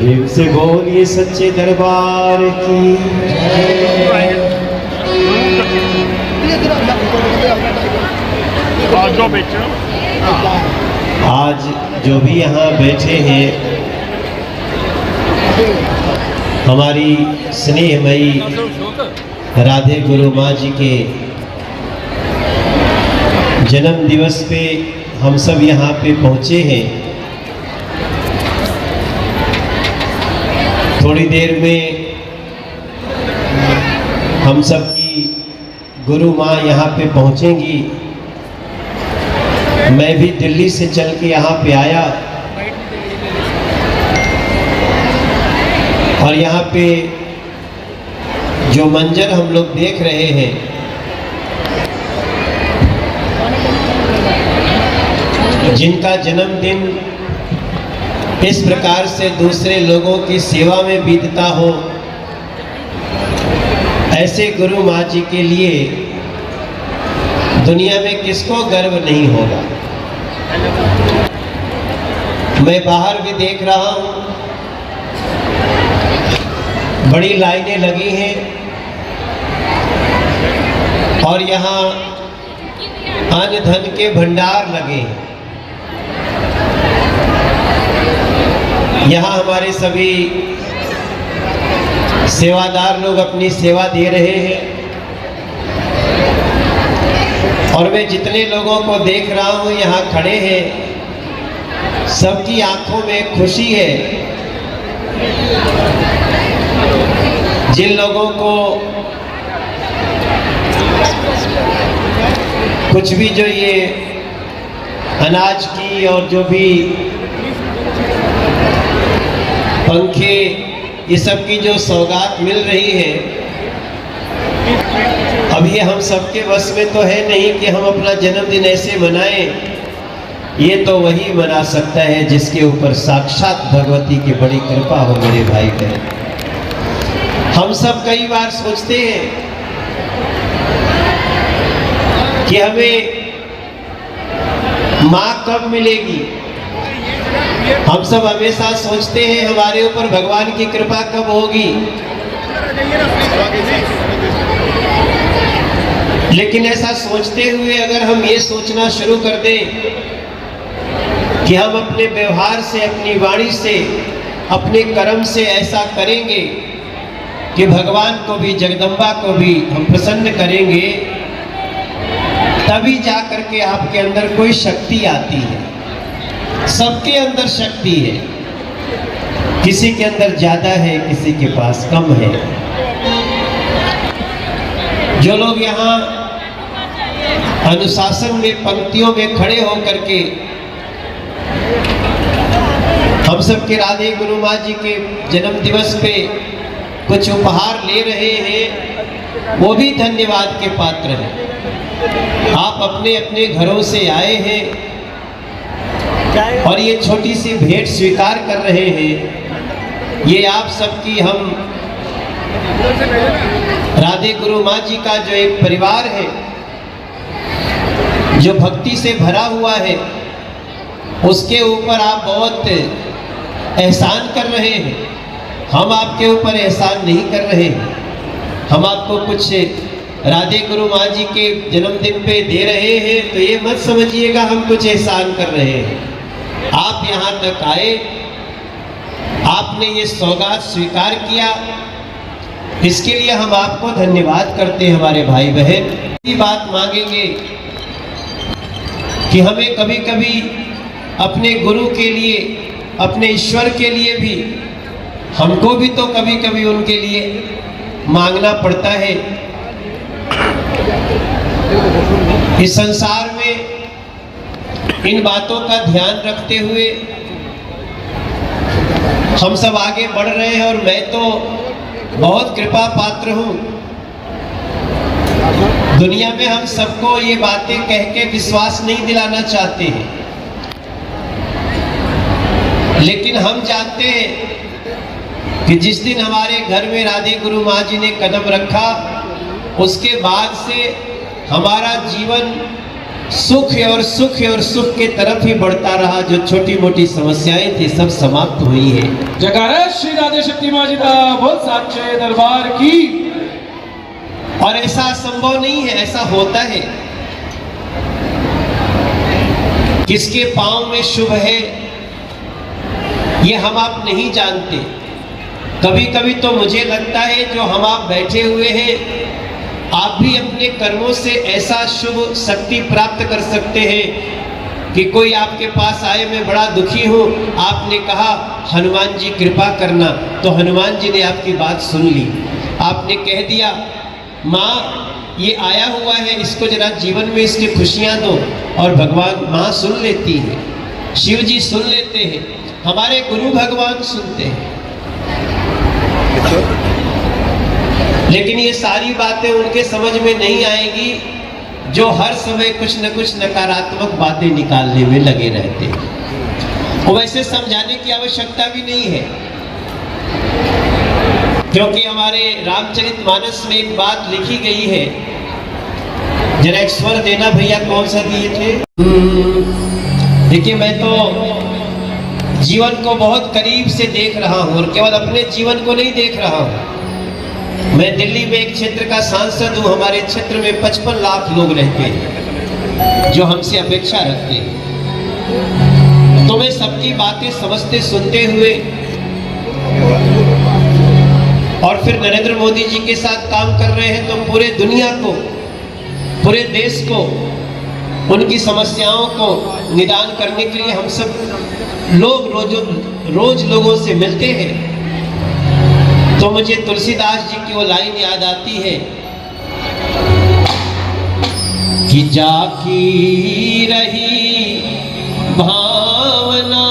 प्रेम से बोलिए सच्चे दरबार की। आज जो भी यहाँ बैठे हैं, हमारी स्नेहमयी राधे गुरु माँ जी के जन्म दिवस पे हम सब यहाँ पे पहुँचे हैं। थोड़ी देर में हम सब की गुरु माँ यहाँ पे पहुँचेंगी। मैं भी दिल्ली से चल के यहाँ पे आया और यहाँ पे जो मंजर हम लोग देख रहे हैं, जिनका जन्मदिन इस प्रकार से दूसरे लोगों की सेवा में बीतता हो, ऐसे गुरु माँ जी के लिए दुनिया में किसको गर्व नहीं होगा। मैं बाहर भी देख रहा हूँ, बड़ी लाइनें लगी हैं और यहाँ अन्न धन के भंडार लगे हैं। यहाँ हमारे सभी सेवादार लोग अपनी सेवा दे रहे हैं और मैं जितने लोगों को देख रहा हूँ यहाँ खड़े हैं, सबकी आंखों में खुशी है। जिन लोगों को कुछ भी जो ये अनाज की और जो भी पंखे, ये सब की जो सौगात मिल रही है, अब ये हम सबके बस में तो है नहीं कि हम अपना जन्मदिन ऐसे मनाएं। ये तो वही मना सकता है जिसके ऊपर साक्षात भगवती की बड़ी कृपा हो। मेरे भाई बहन, हम सब कई बार सोचते हैं कि हमें माँ कब मिलेगी। हम सब हमेशा सोचते हैं हमारे ऊपर भगवान की कृपा कब होगी, लेकिन ऐसा सोचते हुए अगर हम ये सोचना शुरू कर दें कि हम अपने व्यवहार से, अपनी वाणी से, अपने कर्म से ऐसा करेंगे कि भगवान को भी, जगदम्बा को भी हम प्रसन्न करेंगे, तभी जा करके आपके अंदर कोई शक्ति आती है। सबके अंदर शक्ति है, किसी के अंदर ज्यादा है, किसी के पास कम है। जो लोग यहाँ अनुशासन में पंक्तियों में खड़े होकर के हम सबके राधे गुरु माँ जी के जन्म दिवस पे कुछ उपहार ले रहे हैं, वो भी धन्यवाद के पात्र हैं। आप अपने अपने घरों से आए हैं और ये छोटी सी भेंट स्वीकार कर रहे हैं। ये आप सबकी, हम राधे गुरु माँ जी का जो एक परिवार है, जो भक्ति से भरा हुआ है, उसके ऊपर आप बहुत एहसान कर रहे हैं। हम आपके ऊपर एहसान नहीं कर रहे हैं। हम आपको कुछ राधे गुरु माँ जी के जन्मदिन पे दे रहे हैं, तो ये मत समझिएगा हम कुछ एहसान कर रहे हैं। आप यहाँ तक आए, आपने ये सौगात स्वीकार किया, इसके लिए हम आपको धन्यवाद करते हैं। हमारे भाई बहन ये बात मांगेंगे कि हमें कभी कभी अपने गुरु के लिए, अपने ईश्वर के लिए भी, हमको भी तो कभी कभी उनके लिए मांगना पड़ता है। इस संसार में इन बातों का ध्यान रखते हुए हम सब आगे बढ़ रहे हैं और मैं तो बहुत कृपा पात्र हूँ। दुनिया में हम सबको ये बातें कह के विश्वास नहीं दिलाना चाहते हैं, लेकिन हम जानते हैं कि जिस दिन हमारे घर में राधे गुरु माँ जी ने कदम रखा, उसके बाद से हमारा जीवन सुख और सुख के तरफ ही बढ़ता रहा। जो छोटी मोटी समस्याएं थी सब समाप्त हुई है। जयकारा श्री राधे शक्ति माँ जी का बोल साचे दरबार की। और ऐसा संभव नहीं है, ऐसा होता है। किसके पांव में शुभ है ये हम आप नहीं जानते। कभी कभी तो मुझे लगता है जो हम आप बैठे हुए हैं, आप भी अपने कर्मों से ऐसा शुभ शक्ति प्राप्त कर सकते हैं कि कोई आपके पास आए, मैं बड़ा दुखी हूँ, आपने कहा हनुमान जी कृपा करना, तो हनुमान जी ने आपकी बात सुन ली। आपने कह दिया माँ ये आया हुआ है, इसको जरा जीवन में इसकी खुशियाँ दो, और भगवान माँ सुन लेती है, शिव जी सुन लेते हैं, हमारे गुरु भगवान सुनते हैं। लेकिन ये सारी बातें उनके समझ में नहीं आएगी जो हर समय कुछ न कुछ नकारात्मक बातें निकालने में लगे रहते हैं। और वैसे समझाने की आवश्यकता भी नहीं है, क्योंकि हमारे रामचरितमानस में एक बात लिखी गई है। जरा एक स्वर देना भैया, कौन सा दिए थे? देखिए मैं तो जीवन को बहुत करीब से देख रहा हूँ, और केवल अपने जीवन को नहीं देख रहा हूँ। मैं दिल्ली में एक क्षेत्र का सांसद हूँ। हमारे क्षेत्र में 55 लाख लोग रहते हैं जो हमसे अपेक्षा रखते हैं। तो मैं सबकी बातें समझते सुनते हुए और फिर नरेंद्र मोदी जी के साथ काम कर रहे हैं, तो पूरे दुनिया को, पूरे देश को, उनकी समस्याओं को निदान करने के लिए हम सब लोग रोज लोगों से मिलते हैं। तो मुझे तुलसीदास जी की वो लाइन याद आती है कि जाकी रही भावना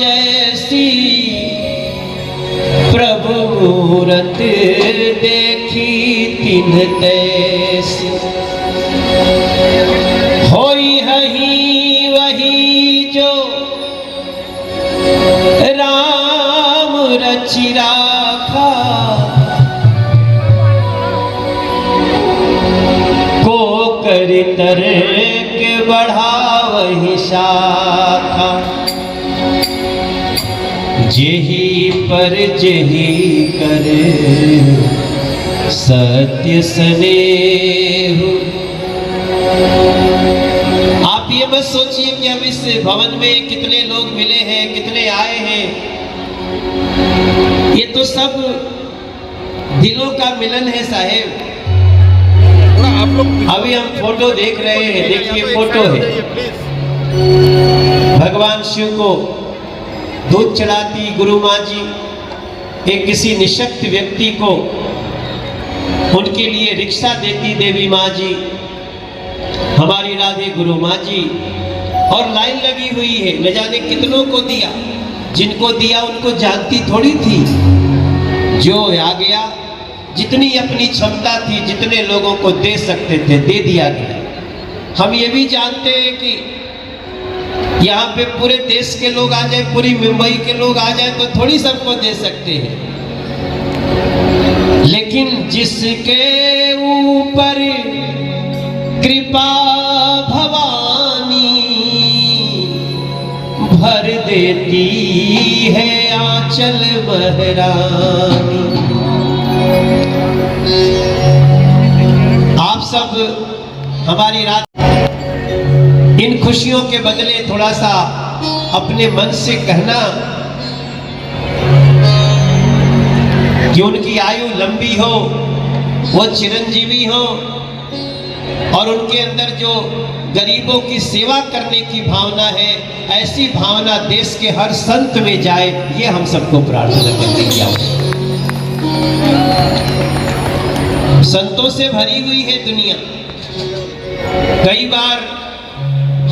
जैसी, प्रभु मूरत देखी तिन्ह तैसी, होई हही वही जो राम रचि राखा, को कर तर के बढ़ावहि शाखा, जेहि पर जेहि कर सत्य स्नेहु। आप ये मत सोचिए कि हम इस भवन में कितने लोग मिले हैं, कितने आए हैं। ये तो सब दिलों का मिलन है साहेब। अभी हम फोटो देख रहे हैं, देखिए फोटो है, भगवान शिव को दूध चढ़ाती गुरु माँ जी, एक किसी निशक्त व्यक्ति को उनके लिए रिक्शा देती देवी माँ जी, हमारी राधे गुरु माँ जी, और लाइन लगी हुई है। न जाने कितनों को दिया, जिनको दिया उनको जानती थोड़ी थी। जो आ गया, जितनी अपनी क्षमता थी, जितने लोगों को दे सकते थे दे दिया गया। हम ये भी जानते हैं कि यहाँ पे पूरे देश के लोग आ जाए, पूरी मुंबई के लोग आ जाए तो थोड़ी सबको दे सकते हैं। लेकिन जिसके ऊपर कृपा भवानी भर देती है आंचल महारानी। आप सब हमारी रात इन खुशियों के बदले थोड़ा सा अपने मन से कहना कि उनकी आयु लंबी हो, वो चिरंजीवी हो, और उनके अंदर जो गरीबों की सेवा करने की भावना है, ऐसी भावना देश के हर संत में जाए, ये हम सबको प्रार्थना करने की आवश्यकता। संतों से भरी हुई है दुनिया। कई बार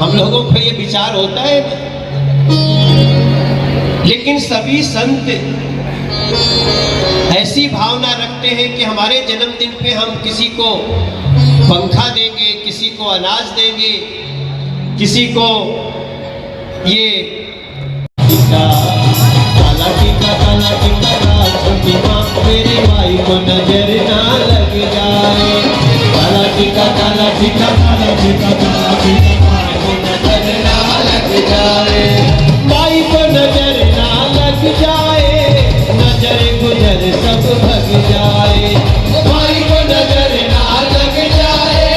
हम लोगों को ये विचार होता है, लेकिन सभी संत ऐसी भावना रखते हैं कि हमारे जन्मदिन पे हम किसी को पंखा देंगे, किसी को अनाज देंगे, किसी को ये काला टीका छोटी माँ मेरी माई को नजर ना लग जाए। काला टीका चिका काला चिका माई को नजर ना लग जाए, माई को नजर ना लग जाए, नजर गुजर सब भग जाए, माई को नजर ना लग जाए,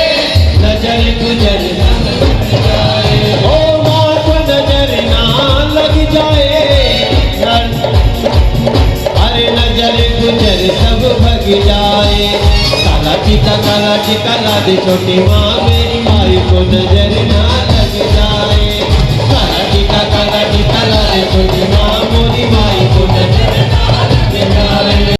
नजर गुजर सब भग जाए, ओ माँ को नजर ना लग जाए, अरे नजर गुजर सब भग जाए। काला टीका ला दे छोटी माँ मेरी,